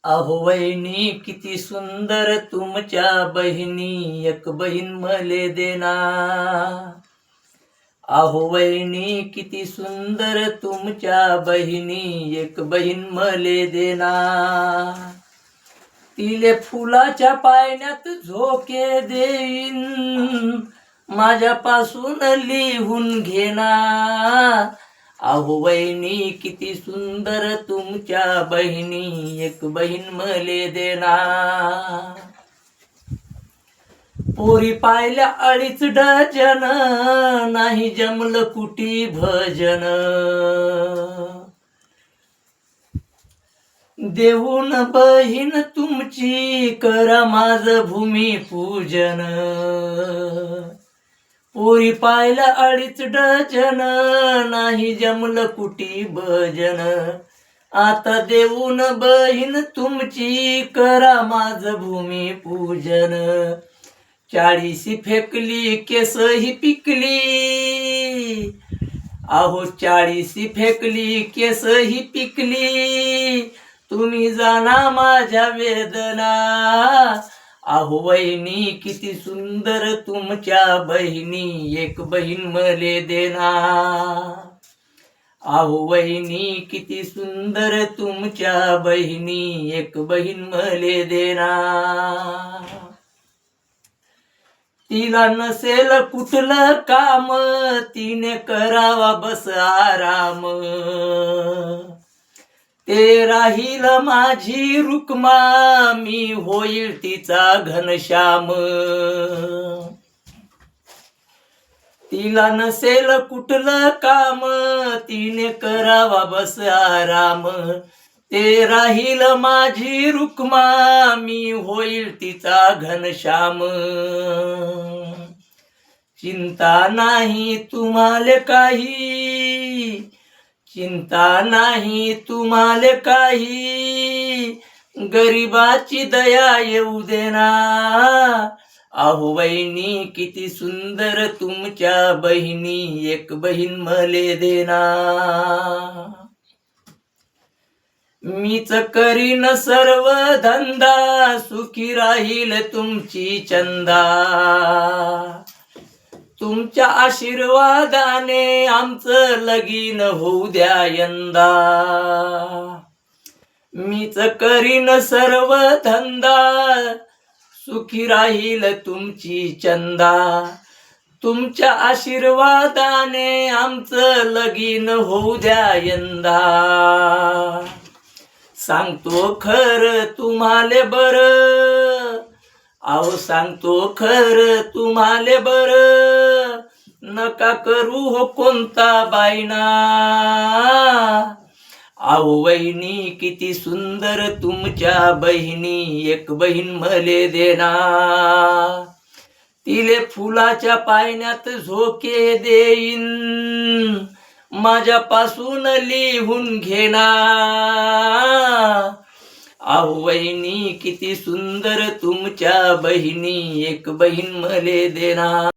अहो वहिनी किती सुंदर तुमच्या बहिणी, एक बहीण मले देना. अहो वहिनी किती सुंदर तुमच्या बहिणी, एक बहीण मले देना. तिले फुलाच्या पायण्यात झोके देईन, माझ्यापासून लिहून घेना. अहो वहिनी किती सुंदर तुमच्या बहिणी, एक बहीण मले देना. पोरी पाहिल्या अडीच डझन, नाही जमलं कुटी भजन. देऊन बहीण तुमची करा माझ भूमिपूजन. पोरी पाहिल्या अडीच डझन, नाही जमलं कुटी भजन. आता देऊन बहीण तुमची करा माझ भूमिपूजन. 40 फेकली केसही पिकली, अहो 40 फेकली केसही पिकली. तुम्ही जाना माझ्या वेदना. अहो वहिनी किती सुंदर तुमच्या बहिणी, एक बहीण मले देना. अहो वहिनी किती सुंदर तुमच्या बहिणी, एक बहीण मले देना. तिला नसेल कुठलं काम, तिने करावा बस आराम. ते राहील माझी रुक्मा, मी होईल तिचा घनश्याम. तिला नसेल कुठलं काम, तिने करावा बस आराम. ते राहील माझी रुक्मा, मी होईल तिचा घनश्याम. चिंता नाही तुम्हाला काही, चिंता नाही तुम्हाला काही, गरिबाची दया येऊ देना. अहो वहिनी किती सुंदर तुमच्या बहिणी, एक बहीण मले देना. मीच करीन सर्व धंदा, सुखी राहील तुमची चंदा. तुमच्या आशीर्वादाने आमचं लगीन होऊ द्या यंदा. मीच करीन सर्व धंदा, सुखी राहील तुमची चंदा. तुमच्या आशीर्वादाने आमचं लगीन होऊ द्या यंदा. सांगतो खरं तुम्हाला बरं, अहो सांगतो खरं तुम्हाला बरं, नका करू हो कोणता बायना. अहो वहिनी किती सुंदर तुमच्या बहिणी, एक बहीण मले देना. तिले फुलाच्या पायण्यात झोके देईन, माझ्यापासून लिहून घेना. अहो वहिनी किती सुंदर तुमच्या बहिणी, एक बहीण मले देना.